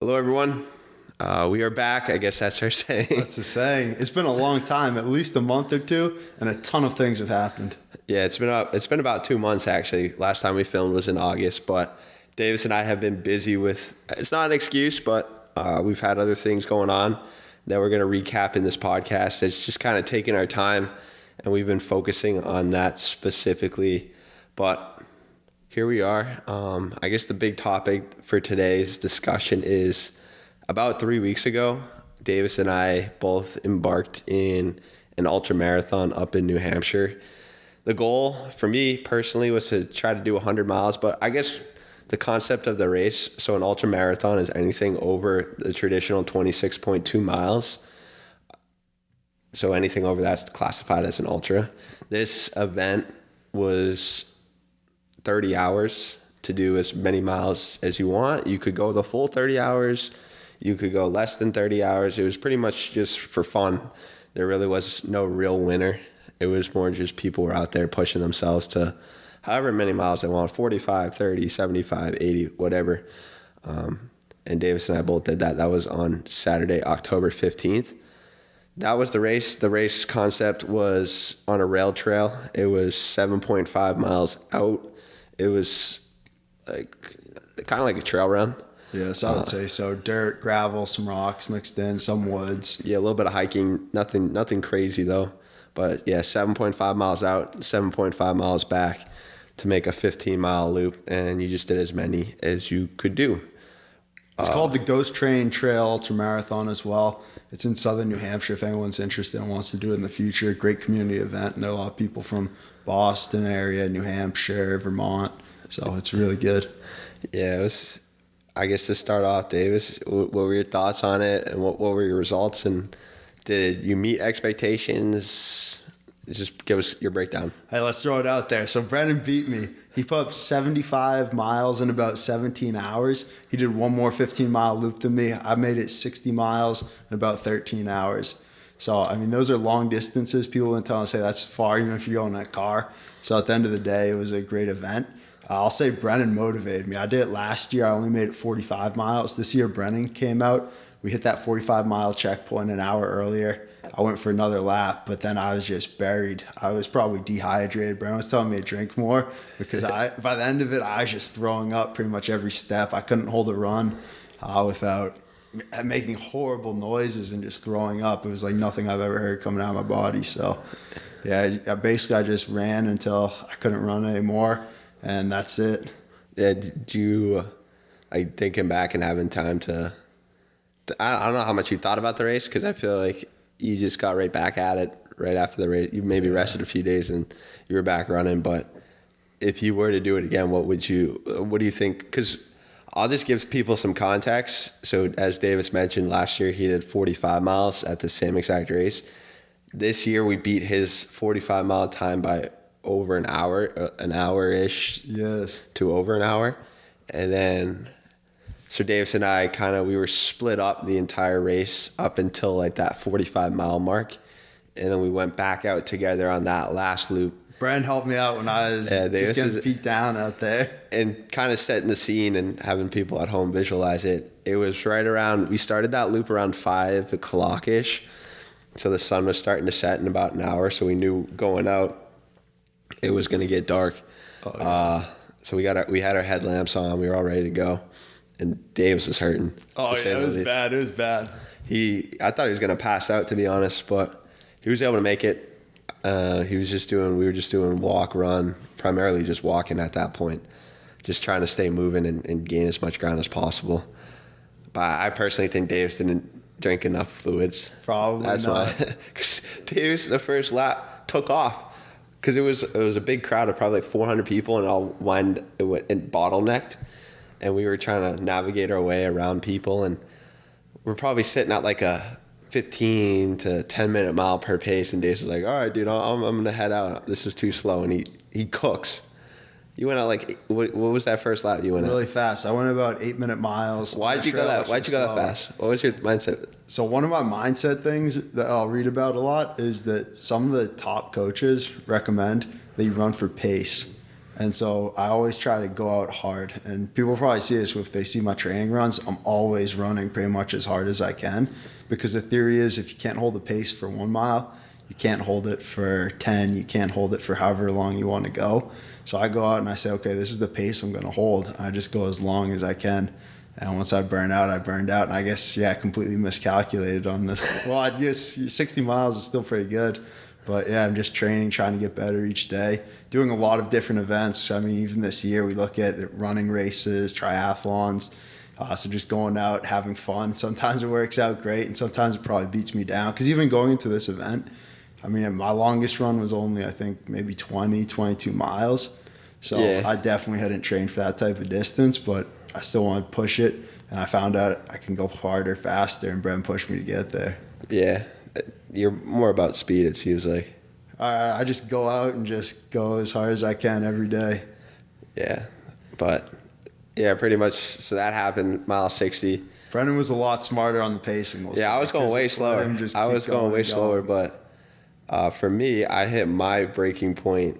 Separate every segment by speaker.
Speaker 1: Hello, everyone. We are back. I guess that's our saying.
Speaker 2: That's the saying. It's been a long time, at least a month or two, and a ton of things have happened.
Speaker 1: Yeah, it's been about 2 months actually. Last time we filmed was in August, but Davis and I have been busy with. It's not an excuse, but we've had other things going on that we're going to recap in this podcast. It's just kind of taking our time, and we've been focusing on that specifically. But here we are. I guess the big topic for today's discussion is about 3 weeks ago, Davis and I both embarked in an ultramarathon up in New Hampshire. The goal for me personally was to try to do 100 miles, but I guess the concept of the race, so an ultramarathon is anything over the traditional 26.2 miles. So anything over that's classified as an ultra. This event was 30 hours to do as many miles as you want. You could go the full 30 hours. You could go less than 30 hours. It was pretty much just for fun. There really was no real winner. It was more just people were out there pushing themselves to however many miles they want, 45, 30, 75, 80, whatever. And Davis and I both did that. That was on Saturday, October 15th. That was the race. The race concept was on a rail trail. It was 7.5 miles out. It was like kind of like a trail run.
Speaker 2: Yes, I would say so. Dirt, gravel, some rocks mixed in, some woods.
Speaker 1: Yeah, a little bit of hiking. Nothing crazy though. But yeah, 7.5 miles out, 7.5 miles back to make a 15-mile loop, and you just did as many as you could do.
Speaker 2: It's called the Ghost Train Trail Ultramarathon as well. It's in southern New Hampshire if anyone's interested and wants to do it in the future. Great community event, and there are a lot of people from Boston area, New Hampshire, Vermont. So it's really good.
Speaker 1: Yeah, it was. I guess to start off, Davis, what were your thoughts on it, and what were your results, and did you meet expectations? Just give us your breakdown.
Speaker 2: Hey, let's throw it out there. So Brennan beat me. He put up 75 miles in about 17 hours. He did one more 15-mile loop than me. I made it 60 miles in about 13 hours. So, I mean, those are long distances. People would tell and say that's far, even if you go in that car. So at the end of the day, it was a great event. I'll say Brennan motivated me. I did it last year. I only made it 45 miles. This year, Brennan came out. We hit that 45-mile checkpoint an hour earlier. I went for another lap, but then I was just buried. I was probably dehydrated. Brennan was telling me to drink more because by the end of it, I was just throwing up pretty much every step. I couldn't hold a run without making horrible noises and just throwing up. It was like nothing I've ever heard coming out of my body. So, yeah, I just ran until I couldn't run anymore. And that's it.
Speaker 1: Yeah, did you, like, thinking back and having time to I don't know how much you thought about the race, because I feel like you just got right back at it right after the race. You maybe rested a few days and you were back running. But if you were to do it again, what do you think? Because I'll just give people some context. So as Davis mentioned, last year he did 45 miles at the same exact race. This year we beat his 45-mile time by over an hour-ish.
Speaker 2: Yes.
Speaker 1: To over an hour. And then, so Davis and I we were split up the entire race up until like that 45-mile mark. And then we went back out together on that last loop.
Speaker 2: Bren helped me out when I was just getting beat down out there.
Speaker 1: And kind of setting the scene and having people at home visualize it. It was right around, we started that loop around 5 o'clock-ish. So the sun was starting to set in about an hour. So we knew going out, it was going to get dark. Oh, yeah. So we had our headlamps on. We were all ready to go. And Davis was hurting.
Speaker 2: Oh, yeah, it was bad. It was bad.
Speaker 1: I thought he was going to pass out, to be honest, but he was able to make it. We were just doing walk, run, primarily just walking at that point, just trying to stay moving and gain as much ground as possible. But I personally think Davis didn't drink enough fluids.
Speaker 2: Probably
Speaker 1: That's
Speaker 2: not.
Speaker 1: Because Davis, the first lap, took off. Because it was a big crowd of probably like 400 people, and it went bottlenecked, and we were trying to navigate our way around people, and we're probably sitting at like a 15 to 10 minute mile per pace, and Dave's like, all right, dude, I'm gonna head out. This is too slow, and he cooks. You went out like, what was that first lap you went
Speaker 2: really fast. I went about 8-minute miles.
Speaker 1: Why'd you go that fast? What was your mindset?
Speaker 2: So one of my mindset things that I'll read about a lot is that some of the top coaches recommend that you run for pace. And so I always try to go out hard. And people probably see this if they see my training runs. I'm always running pretty much as hard as I can, because the theory is if you can't hold the pace for 1 mile, you can't hold it for 10, you can't hold it for however long you want to go. So I go out and I say, okay, this is the pace I'm going to hold. I just go as long as I can. And once I burn out, I burned out. And I guess, I completely miscalculated on this. Well, I guess 60 miles is still pretty good. But yeah, I'm just training, trying to get better each day, doing a lot of different events. I mean, even this year, we look at running races, triathlons. So just going out, having fun. Sometimes it works out great, and sometimes it probably beats me down. Because even going into this event, I mean, my longest run was only, I think, maybe 22 miles. So
Speaker 1: Yeah.
Speaker 2: I definitely hadn't trained for that type of distance, but I still wanted to push it. And I found out I can go harder, faster, and Bren pushed me to get there.
Speaker 1: Yeah. You're more about speed, it seems like.
Speaker 2: I just go out and just go as hard as I can every day.
Speaker 1: Yeah. But, yeah, pretty much. So that happened, mile 60.
Speaker 2: Brendan was a lot smarter on the pacing.
Speaker 1: Yeah, I was going way slower. I was going way slower, but for me, I hit my breaking point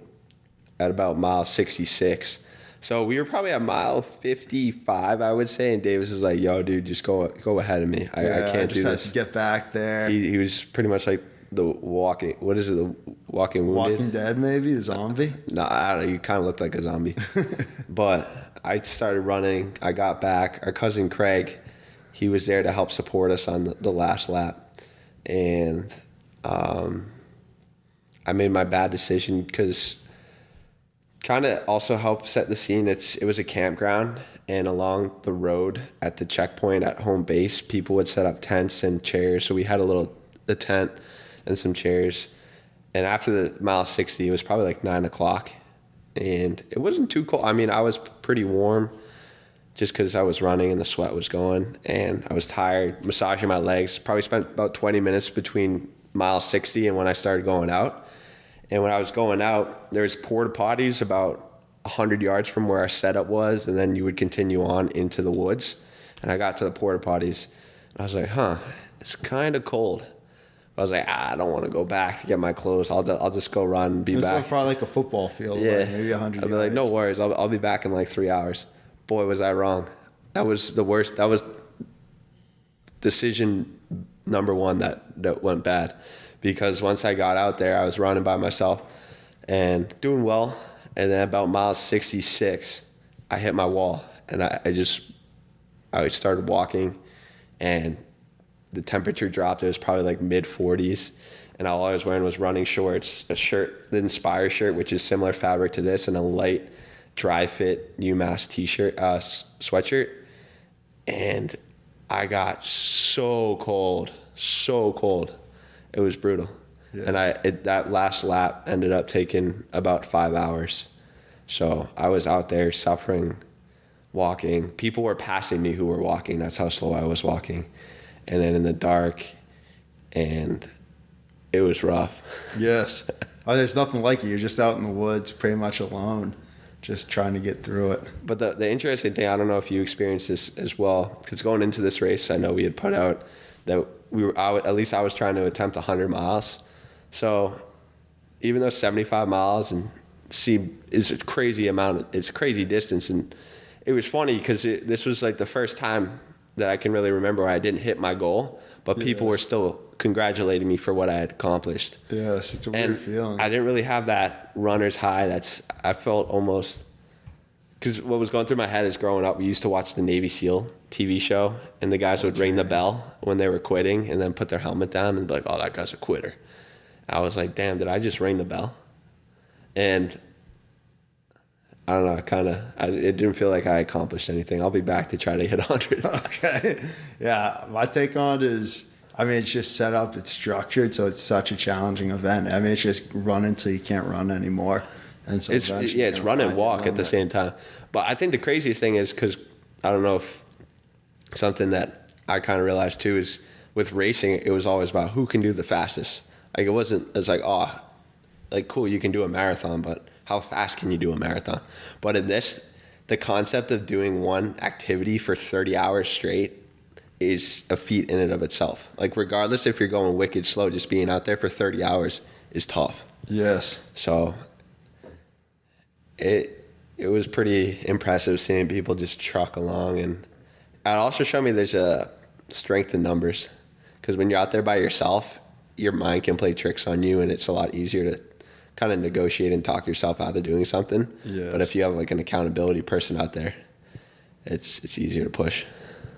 Speaker 1: at about mile 66. So we were probably at mile 55, I would say, and Davis was like, "Yo, dude, just go ahead of me. I can't do this."
Speaker 2: To get back there.
Speaker 1: He was pretty much like the walking. What is it? The walking wounded.
Speaker 2: Walking Dead, maybe the zombie.
Speaker 1: No, I don't know. You kind of looked like a zombie. But I started running. I got back. Our cousin Craig, he was there to help support us on the last lap, and I made my bad decision because kind of also helped set the scene. It was a campground, and along the road at the checkpoint at home base, people would set up tents and chairs. So we had a tent and some chairs. And after the mile 60, it was probably like 9 o'clock, and it wasn't too cold. I mean, I was pretty warm just because I was running and the sweat was going, and I was tired, massaging my legs. Probably spent about 20 minutes between mile 60 and when I started going out. And when I was going out, there was porta potties about 100 yards from where our setup was, and then you would continue on into the woods. And I got to the porta potties, and I was like, it's kind of cold. I was like, I don't want to go back, get my clothes. I'll just go run and be
Speaker 2: It's
Speaker 1: back.
Speaker 2: probably like a football field,
Speaker 1: Yeah,
Speaker 2: like maybe 100
Speaker 1: I'll be
Speaker 2: yards.
Speaker 1: like, no worries, I'll be back in like 3 hours. Boy, was I wrong. That was the worst. That was decision number one that went bad, because once I got out there, I was running by myself and doing well. And then about mile 66, I hit my wall, and I started walking, and the temperature dropped. It was probably like mid 40s, and all I was wearing was running shorts, a shirt, the Inspire shirt, which is similar fabric to this, and a light dry fit UMass t-shirt, sweatshirt. And I got so cold. It was brutal. Yes. And that last lap ended up taking about 5 hours. So I was out there suffering, walking. People were passing me who were walking. That's how slow I was walking. And then in the dark, and it was rough.
Speaker 2: Yes. There's nothing like it. You're just out in the woods, pretty much alone, just trying to get through it.
Speaker 1: But the interesting thing, I don't know if you experienced this as well, because going into this race, I know we had put out that at least I was trying to attempt 100 miles. So even though 75 miles is a crazy amount, it's a crazy distance. And it was funny because this was like the first time that I can really remember where I didn't hit my goal, but people were still congratulating me for what I had accomplished.
Speaker 2: Yes, it's a weird feeling.
Speaker 1: I didn't really have that runner's high. I felt almost, because what was going through my head is growing up, we used to watch the Navy SEAL TV show, and the guys would ring the bell when they were quitting and then put their helmet down and be like, oh, that guy's a quitter. I was like, damn, did I just ring the bell? And I don't know, it didn't feel like I accomplished anything. I'll be back to try to hit 100.
Speaker 2: Okay. Yeah, my take on it is, it's just set up, it's structured, so it's such a challenging event. It's just run until you can't run anymore. And so
Speaker 1: it's run and walk at the same time. But I think the craziest thing is, because I don't know if something that I kind of realized too is with racing, it was always about who can do the fastest. Like it was like, oh, like cool, you can do a marathon, but how fast can you do a marathon? But in this, the concept of doing one activity for 30 hours straight is a feat in and of itself. Like regardless if you're going wicked slow, just being out there for 30 hours is tough.
Speaker 2: Yes.
Speaker 1: So it was pretty impressive seeing people just truck along, and it also showed me there's a strength in numbers, because when you're out there by yourself, your mind can play tricks on you, and it's a lot easier to kind of negotiate and talk yourself out of doing something.
Speaker 2: Yes.
Speaker 1: But if you have like an accountability person out there, it's easier to push.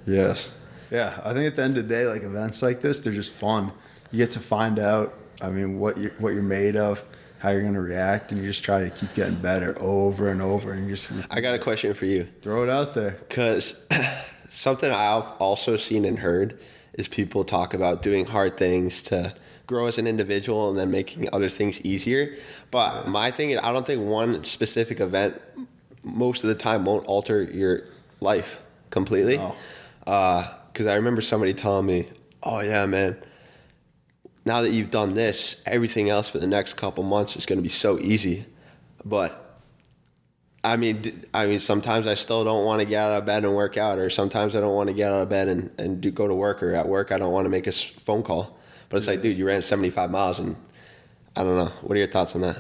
Speaker 2: Yes. Yeah, I think at the end of the day, like events like this, they're just fun. You get to find out, I mean, what you're made of, how you're going to react, and you just try to keep getting better over and over, and you just
Speaker 1: I got a question for you.
Speaker 2: throw it out there.
Speaker 1: Because something I've also seen and heard is people talk about doing hard things to grow as an individual and then making other things easier. But my thing is, I don't think one specific event most of the time won't alter your life completely.
Speaker 2: No.
Speaker 1: Because I remember somebody telling me, oh yeah, man, now that you've done this, everything else for the next couple months is going to be so easy. But I mean, sometimes I still don't want to get out of bed and work out, or sometimes I don't want to get out of bed and go to work, or at work I don't want to make a phone call. But it's like, dude, you ran 75 miles, and I don't know. What are your thoughts on that?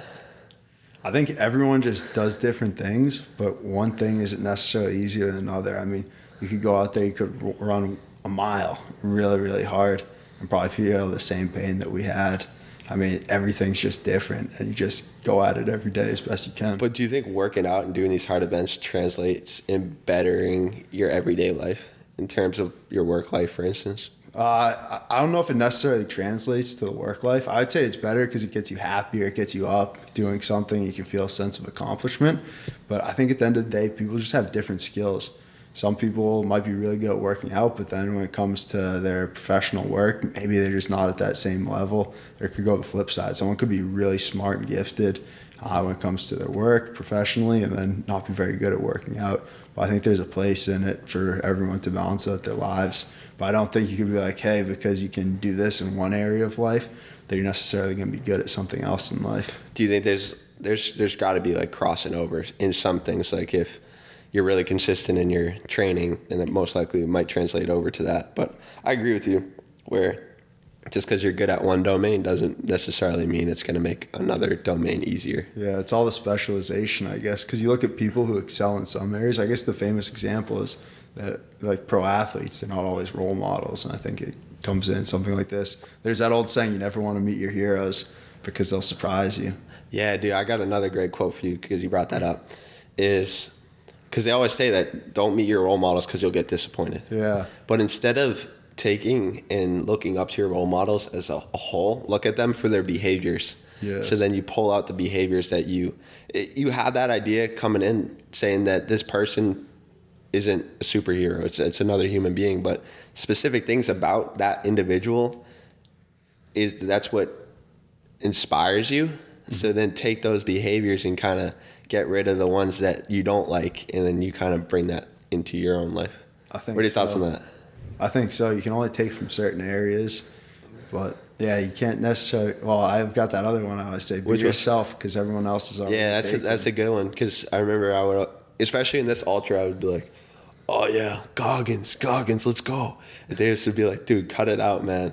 Speaker 2: I think everyone just does different things, but one thing isn't necessarily easier than another. I mean, you could go out there, you could run a mile really, really hard and probably feel the same pain that we had. I mean, everything's just different, and you just go at it every day as best you can.
Speaker 1: But do you think working out and doing these hard events translates in bettering your everyday life in terms of your work life, for instance?
Speaker 2: I don't know if it necessarily translates to the work life. I'd say it's better because it gets you happier, it gets you up doing something, you can feel a sense of accomplishment. But I think at the end of the day, people just have different skills. Some people might be really good at working out, but then when it comes to their professional work, maybe they're just not at that same level. Or it could go the flip side. Someone could be really smart and gifted when it comes to their work professionally, and then not be very good at working out. But I think there's a place in it for everyone to balance out their lives. But I don't think you could be like, hey, because you can do this in one area of life, that you're necessarily going to be good at something else in life.
Speaker 1: Do you think there's got to be like crossing over in some things? Like if you're really consistent in your training, then it most likely might translate over to that. But I agree with you, where just because you're good at one domain doesn't necessarily mean it's going to make another domain easier.
Speaker 2: Yeah, it's all the specialization, I guess, because you look at people who excel in some areas. I guess the famous example is that, like, pro athletes, they're not always role models, and I think it comes in something like this. There's that old saying, you never want to meet your heroes because they'll surprise you.
Speaker 1: Yeah, dude, I got another great quote for you because you brought that up, is because they always say that don't meet your role models because you'll get disappointed.
Speaker 2: Yeah.
Speaker 1: But instead of taking and looking up to your role models as a whole, look at them for their behaviors.
Speaker 2: Yes.
Speaker 1: So then you pull out the behaviors that you have that idea coming in, saying that this person isn't a superhero, it's another human being, but specific things about that individual that's what inspires you. Mm-hmm. So then take those behaviors and kind of get rid of the ones that you don't like, and then you kind of bring that into your own life.
Speaker 2: I think.
Speaker 1: What are your thoughts on that?
Speaker 2: I think so. You can only take from certain areas, but yeah, you can't necessarily. Well, I've got that other one. I always say, be yourself, because everyone else is already.
Speaker 1: Yeah, that's a good one. Because I remember I would, especially in this ultra, I would be like, "Oh yeah, Goggins, let's go." And they used to be like, "Dude, cut it out, man.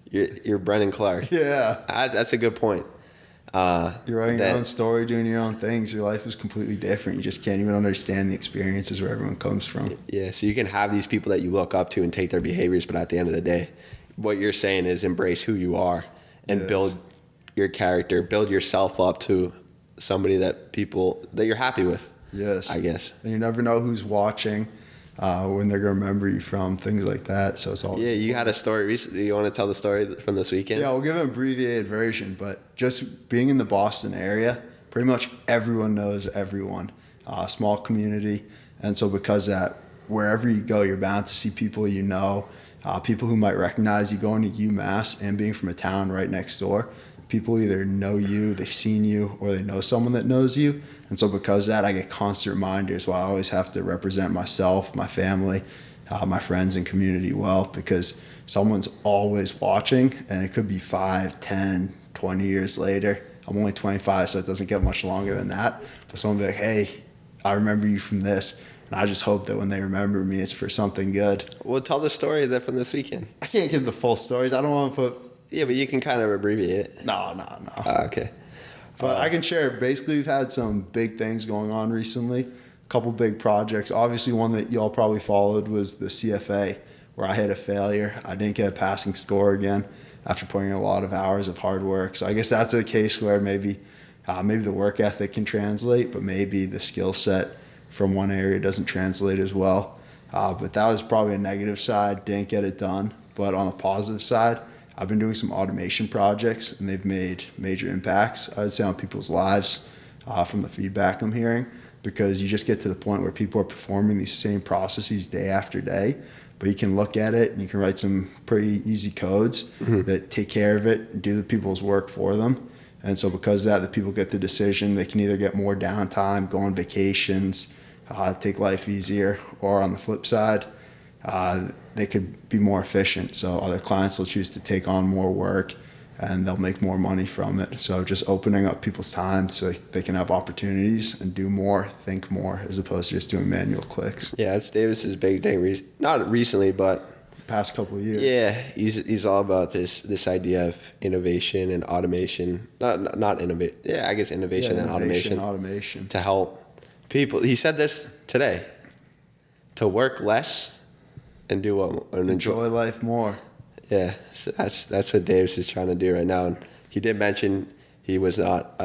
Speaker 1: You're Brennan Clark."
Speaker 2: Yeah,
Speaker 1: that's a good point.
Speaker 2: You're writing your own story, doing your own things. Your life is completely different. You just can't even understand the experiences where everyone comes from.
Speaker 1: Yeah, so you can have these people that you look up to and take their behaviors, but at the end of the day, what you're saying is embrace who you are and build your character, build yourself up to somebody that you're happy with.
Speaker 2: Yes.
Speaker 1: I guess.
Speaker 2: And you never know who's watching, when they're going to remember you from, things like that. So it's always.
Speaker 1: Yeah, you had a story recently. You want to tell the story from this weekend?
Speaker 2: Yeah, we'll give an abbreviated version, but just being in the Boston area, pretty much everyone knows everyone. Small community. And so because of that, wherever you go, you're bound to see people you know, people who might recognize you going to UMass and being from a town right next door. People either know you, they've seen you, or they know someone that knows you. And so because of that, I get constant reminders where I always have to represent myself, my family, my friends and community well, because someone's always watching, and it could be 5, 10, 20 years later. I'm only 25, so it doesn't get much longer than that. But someone will be like, hey, I remember you from this. And I just hope that when they remember me, it's for something good.
Speaker 1: Well, tell the story from this weekend.
Speaker 2: I can't give the full stories. I don't want to put...
Speaker 1: Yeah, but you can kind of abbreviate it.
Speaker 2: No.
Speaker 1: Okay.
Speaker 2: But I can share. Basically, we've had some big things going on recently. A couple big projects. Obviously, one that y'all probably followed was the CFA, where I had a failure. I didn't get a passing score again after putting in a lot of hours of hard work. So I guess that's a case where maybe the work ethic can translate, but maybe the skill set from one area doesn't translate as well. But that was probably a negative side. Didn't get it done. But on the positive side, I've been doing some automation projects, and they've made major impacts, I would say, on people's lives from the feedback I'm hearing, because you just get to the point where people are performing these same processes day after day, but you can look at it and you can write some pretty easy codes that take care of it and do the people's work for them. And so because of that, the people get the decision. They can either get more downtime, go on vacations, take life easier, or on the flip side, they could be more efficient. So other clients will choose to take on more work and they'll make more money from it. So just opening up people's time so they can have opportunities and do more, think more, as opposed to just doing manual clicks.
Speaker 1: Yeah, that's Davis's big thing. Not recently, but
Speaker 2: Past couple of years.
Speaker 1: yeah, he's all about this idea of innovation and automation. Not innovate. Yeah, I guess innovation and automation to help people. He said this today: to work less and do what and
Speaker 2: enjoy life more.
Speaker 1: Yeah, so that's what Davis is trying to do right now. And he did mention he was not.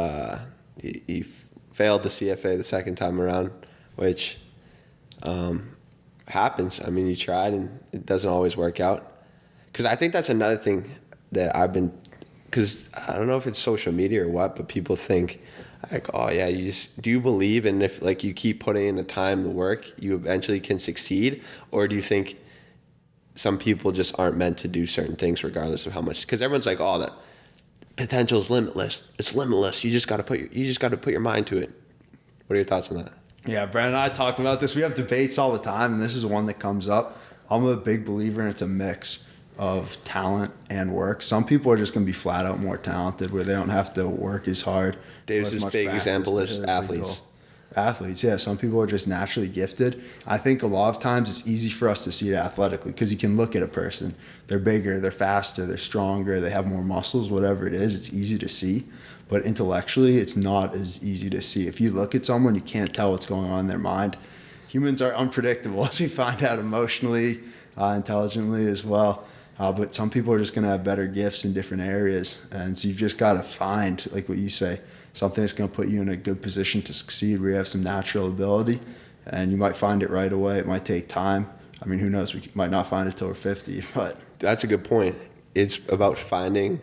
Speaker 1: He failed the CFA the second time around, which happens. I mean, you tried and it doesn't always work out. Because I think that's another thing that I've been. Because I don't know if it's social media or what, but people think like, oh yeah, do you believe in if like you keep putting in the time, the work, you eventually can succeed, or do you think some people just aren't meant to do certain things regardless of how much? Because everyone's like, oh, the potential is limitless. It's limitless. You just got to put your mind to it. What are your thoughts on that?
Speaker 2: Yeah, Brandon and I talked about this. We have debates all the time, and this is one that comes up. I'm a big believer in it's a mix of talent and work. Some people are just going to be flat out more talented where they don't have to work as hard.
Speaker 1: Dave's big example is athletes.
Speaker 2: Athletes, yeah. Some people are just naturally gifted. I think a lot of times it's easy for us to see it athletically because you can look at a person. They're bigger, they're faster, they're stronger, they have more muscles, whatever it is. It's easy to see. But intellectually, it's not as easy to see. If you look at someone, you can't tell what's going on in their mind. Humans are unpredictable, as we find out emotionally, intelligently as well. But some people are just going to have better gifts in different areas. And so you've just got to find, like what you say, something that's going to put you in a good position to succeed where you have some natural ability. And you might find it right away. It might take time. I mean, who knows? We might not find it till we're 50. But
Speaker 1: that's a good point. It's about finding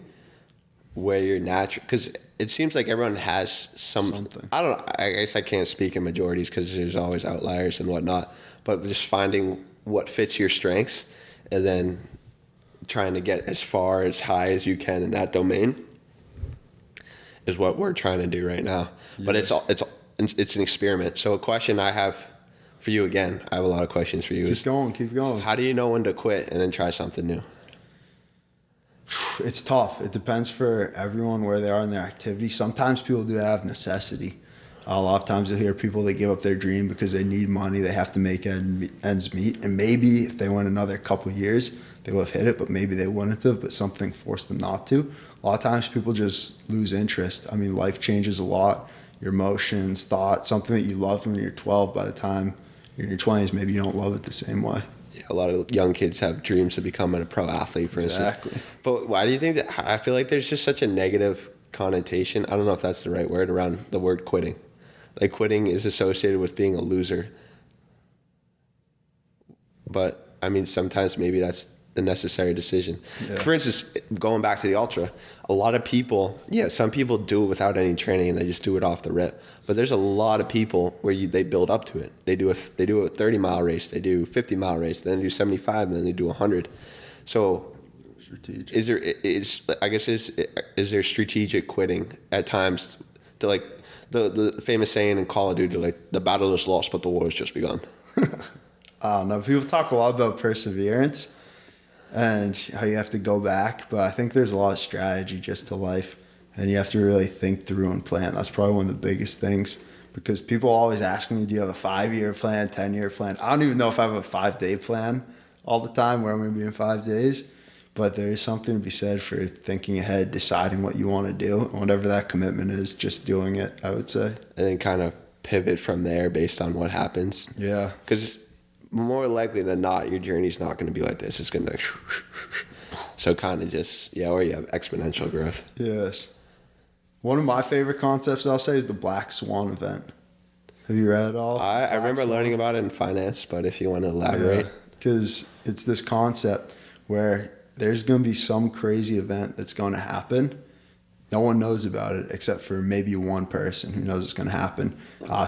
Speaker 1: where you're natural. Because it seems like everyone has something. I don't know. I guess I can't speak in majorities because there's always outliers and whatnot. But just finding what fits your strengths and then trying to get as far as high as you can in that domain is what we're trying to do right now. Yes. But it's an experiment. So a question I have for you again, I have a lot of questions for you.
Speaker 2: Keep going.
Speaker 1: How do you know when to quit and then try something new?
Speaker 2: It's tough. It depends for everyone where they are in their activity. Sometimes people do have necessity. A lot of times you'll hear people that give up their dream because they need money. They have to make ends meet. And maybe if they went another couple of years, they would have hit it, but maybe they wouldn't have, but something forced them not to. A lot of times people just lose interest. I mean, life changes a lot. Your emotions, thoughts, something that you loved when you're 12, by the time you're in your 20s, maybe you don't love it the same way.
Speaker 1: Yeah, a lot of young kids have dreams of becoming a pro athlete, for
Speaker 2: Exactly.
Speaker 1: instance. But why do you think that? I feel like there's just such a negative connotation. I don't know if that's the right word around the word quitting. Like quitting is associated with being a loser. But I mean, sometimes maybe that's the necessary decision. Yeah. For instance, going back to the ultra, a lot of people, some people do it without any training and they just do it off the rip. But there's a lot of people where they build up to it. They do a 30-mile race, they do 50-mile race, then they do 75, and then they do 100. So, strategic. Is there strategic quitting at times? To like the famous saying in Call of Duty, like the battle is lost, but the war has just begun.
Speaker 2: I don't know. People talk a lot about perseverance and how you have to go back, but I think there's a lot of strategy just to life, and you have to really think through and plan. That's probably one of the biggest things, because people always ask me, do you have a 5-year plan, 10-year plan? I don't even know if I have a 5-day plan all the time where I'm going to be in 5 days, But there is something to be said for thinking ahead, deciding what you want to do, and whatever that commitment is, just doing it, I would say.
Speaker 1: And then kind of pivot from there based on what happens.
Speaker 2: Yeah.
Speaker 1: Because more likely than not, your journey's not going to be like this. It's going to be like, so kind of just, or you have exponential growth.
Speaker 2: Yes. One of my favorite concepts, I'll say, is the Black Swan event. Have you read it all?
Speaker 1: I remember learning about it in finance, but if you want to elaborate.
Speaker 2: Because it's this concept where there's going to be some crazy event that's going to happen. No one knows about it except for maybe one person who knows it's going to happen.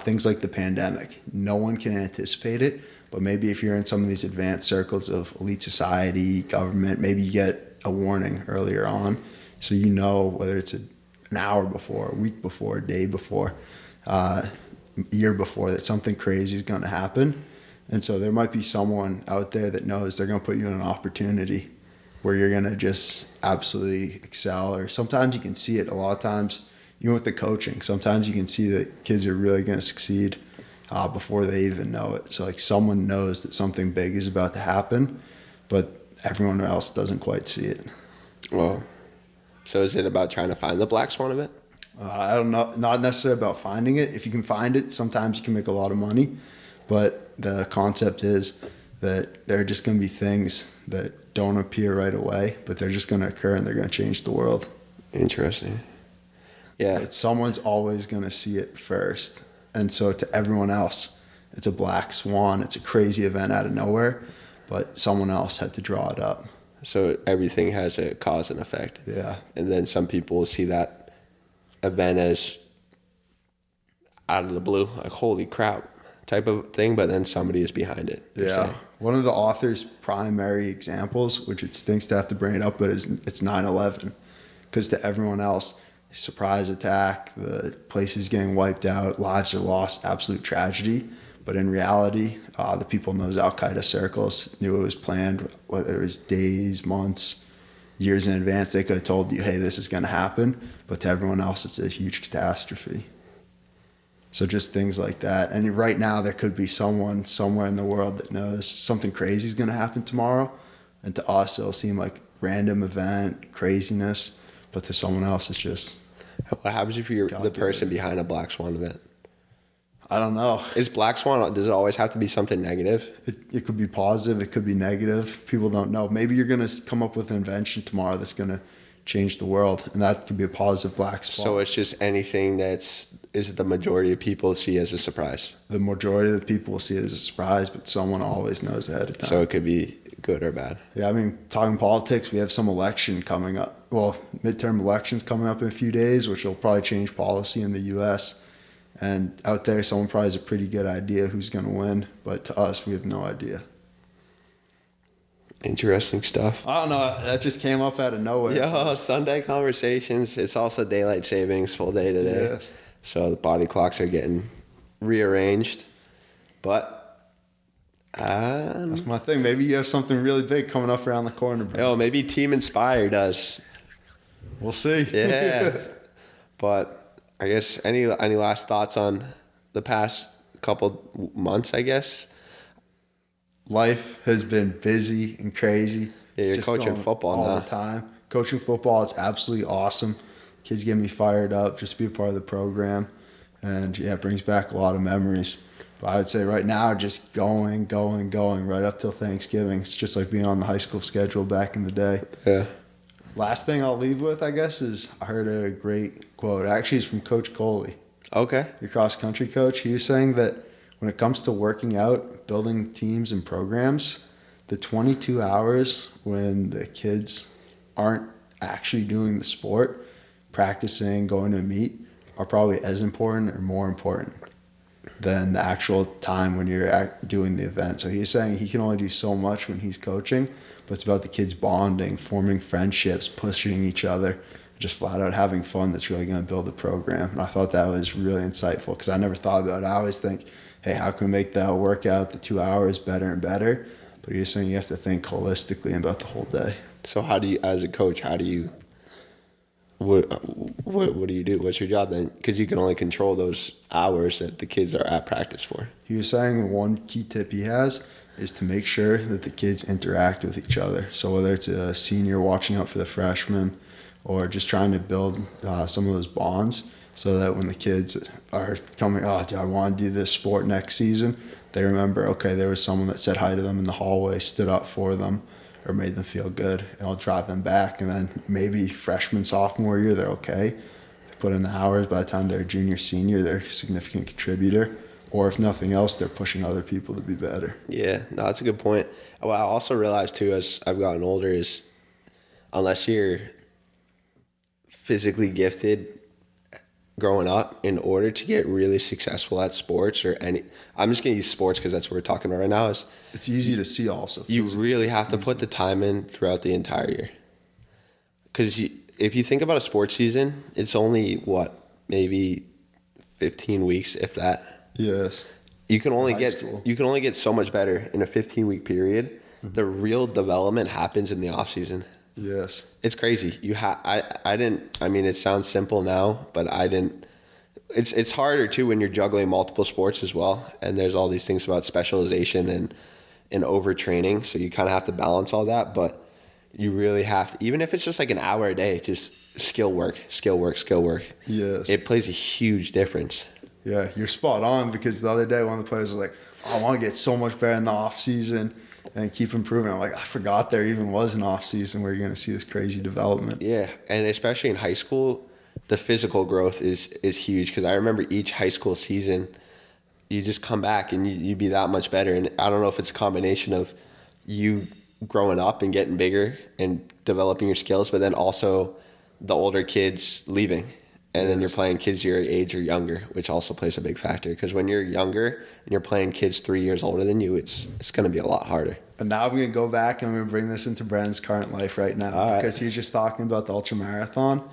Speaker 2: Things like the pandemic. No one can anticipate it, but maybe if you're in some of these advanced circles of elite society, government, maybe you get a warning earlier on. So you know whether it's an hour before, a week before, a day before, year before, that something crazy is going to happen. And so there might be someone out there that knows they're going to put you in an opportunity where you're going to just absolutely excel. Or sometimes you can see it. A lot of times, even with the coaching, sometimes you can see that kids are really going to succeed before they even know it. So like someone knows that something big is about to happen, but everyone else doesn't quite see it.
Speaker 1: Well, so is it about trying to find the Black Swan event?
Speaker 2: I don't know. Not necessarily about finding it. If you can find it, sometimes you can make a lot of money. But the concept is that there are just going to be things that don't appear right away, but they're just going to occur and they're going to change the world.
Speaker 1: Interesting. Yeah.
Speaker 2: But someone's always going to see it first. And so to everyone else, it's a black swan. It's a crazy event out of nowhere, but someone else had to draw it up.
Speaker 1: So everything has a cause and effect.
Speaker 2: Yeah.
Speaker 1: And then some people will see that event as out of the blue, like holy crap type of thing, but then somebody is behind it.
Speaker 2: Yeah. One of the author's primary examples, which it stinks to have to bring it up, but it's 9/11. Because to everyone else, surprise attack, the place is getting wiped out, lives are lost, absolute tragedy. But in reality, the people in those Al-Qaeda circles knew it was planned, whether it was days, months, years in advance. They could have told you, hey, this is going to happen. But to everyone else, it's a huge catastrophe. So just things like that. And right now, there could be someone somewhere in the world that knows something crazy is going to happen tomorrow. And to us, it'll seem like random event, craziness. But to someone else, it's just...
Speaker 1: What happens if you're the person behind a Black Swan event?
Speaker 2: I don't know.
Speaker 1: Is Black Swan, does it always have to be something negative?
Speaker 2: It could be positive. It could be negative. People don't know. Maybe you're going to come up with an invention tomorrow that's going to change the world. And that could be a positive black spot.
Speaker 1: So it's just anything is it the majority of people see as a surprise?
Speaker 2: The majority of the people will see it as a surprise, but someone always knows ahead of time.
Speaker 1: So it could be good or bad.
Speaker 2: Yeah, I mean, talking politics, we have some election coming up. Well, midterm elections coming up in a few days, which will probably change policy in the U.S. And out there, someone probably has a pretty good idea who's going to win. But to us, we have no idea.
Speaker 1: Interesting stuff.
Speaker 2: I don't know. That just came up out of nowhere.
Speaker 1: Yo, Sunday conversations. It's also daylight savings full day today.
Speaker 2: Yes.
Speaker 1: So the body clocks are getting rearranged. But
Speaker 2: That's my thing. Maybe you have something really big coming up around the corner, bro.
Speaker 1: maybe Team Inspire does.
Speaker 2: We'll see.
Speaker 1: Yeah. But I guess any last thoughts on the past couple months, I guess?
Speaker 2: Life has been busy and crazy.
Speaker 1: Yeah, you're
Speaker 2: Just
Speaker 1: coaching
Speaker 2: going
Speaker 1: football
Speaker 2: all
Speaker 1: now.
Speaker 2: the time. Coaching football, it's absolutely awesome. Kids get me fired up just to be a part of the program. And yeah, it brings back a lot of memories. But I would say right now, just going right up till Thanksgiving. It's just like being on the high school schedule back in the day.
Speaker 1: Yeah.
Speaker 2: Last thing I'll leave with, I guess, is I heard a great quote. Actually, it's from Coach Coley,
Speaker 1: Okay.
Speaker 2: your cross-country coach. He was saying that when it comes to working out, building teams and programs, the 22 hours when the kids aren't actually doing the sport, practicing, going to meet, are probably as important or more important than the actual time when you're doing the event. So he's saying he can only do so much when he's coaching, but it's about the kids bonding, forming friendships, pushing each other, just flat out having fun that's really going to build the program. And I thought that was really insightful because I never thought about it. I always think, hey, how can we make that workout, the 2 hours, better and better? But he's saying you have to think holistically about the whole day.
Speaker 1: So how do you, as a coach, what do you do? What's your job then? Because you can only control those hours that the kids are at practice for.
Speaker 2: He was saying one key tip he has is to make sure that the kids interact with each other. So whether it's a senior watching out for the freshman or just trying to build some of those bonds so that when the kids are coming, oh, do I want to do this sport next season? They remember, okay, there was someone that said hi to them in the hallway, stood up for them, or made them feel good, and it'll drive them back. And then maybe freshman, sophomore year, they're okay. They put in the hours. By the time they're junior, senior, they're a significant contributor. Or if nothing else, they're pushing other people to be better.
Speaker 1: Yeah, no, that's a good point. What I also realized too as I've gotten older is unless you're physically gifted growing up, in order to get really successful at sports or any, I'm just going to use sports because that's what we're talking about right now, is
Speaker 2: It's easy to see also.
Speaker 1: you really have to put the time in throughout the entire year. Because if you think about a sports season, it's only, maybe 15 weeks, if that.
Speaker 2: Yes.
Speaker 1: You can only
Speaker 2: High school.
Speaker 1: get so much better in a 15-week period. The real development happens in the off season.
Speaker 2: Yes.
Speaker 1: It's crazy. It sounds simple now, but I didn't. It's harder too when you're juggling multiple sports as well, and there's all these things about specialization and overtraining. So you kind of have to balance all that, but you really have to, even if it's just like an hour a day, just skill work.
Speaker 2: Yes.
Speaker 1: It plays a huge difference.
Speaker 2: Yeah, you're spot on, because the other day one of the players was like, oh, I want to get so much better in the off season and keep improving. I'm like, I forgot there even was an off season where you're going to see this crazy development.
Speaker 1: Yeah, and especially in high school, the physical growth is huge, because I remember each high school season, you just come back and you'd be that much better. And I don't know if it's a combination of you growing up and getting bigger and developing your skills, but then also the older kids leaving. And then you're playing kids your age or younger, which also plays a big factor. Because when you're younger and you're playing kids 3 years older than you, it's going to be a lot harder.
Speaker 2: And now I'm going to go back and I'm going to bring this into Brandon's current life right now.
Speaker 1: All right.
Speaker 2: Because he's just talking about the ultramarathon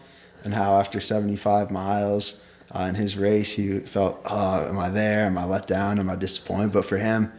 Speaker 2: and how after 75 miles in his race, he felt, am I there? Am I let down? Am I disappointed? But for him,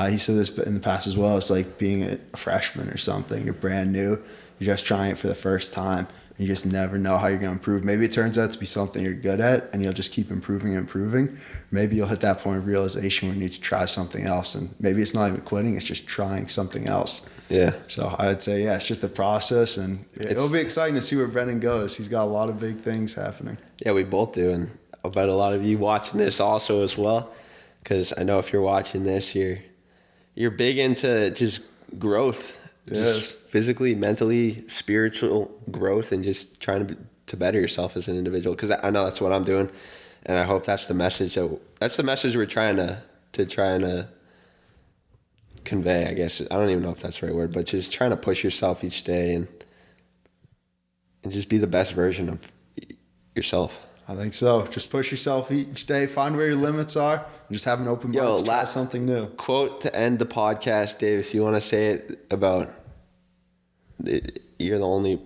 Speaker 2: he said this in the past as well, it's like being a freshman or something. You're brand new. You're just trying it for the first time. You just never know how you're going to improve. Maybe it turns out to be something you're good at and you'll just keep improving and improving. Maybe you'll hit that point of realization where you need to try something else. And maybe it's not even quitting, it's just trying something else.
Speaker 1: Yeah.
Speaker 2: So I would say, it's just a process, and it'll be exciting to see where Brendan goes. He's got a lot of big things happening.
Speaker 1: Yeah, we both do. And I bet a lot of you watching this also as well, because I know if you're watching this, you're big into just growth.
Speaker 2: Yes.
Speaker 1: Just physically, mentally, spiritual growth, and just trying to better yourself as an individual. Because I know that's what I'm doing, and I hope that's the message we're trying to convey. I guess I don't even know if that's the right word, but just trying to push yourself each day and just be the best version of yourself.
Speaker 2: I think so. Just push yourself each day, find where your limits are, and just have an open mind to try something new.
Speaker 1: Quote to end the podcast, Davis. You want to say it about you're the only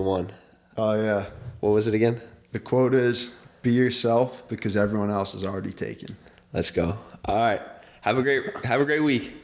Speaker 1: one.
Speaker 2: Oh yeah.
Speaker 1: What was it again?
Speaker 2: The quote is, "Be yourself because everyone else is already taken."
Speaker 1: Let's go. All right. Have a great week.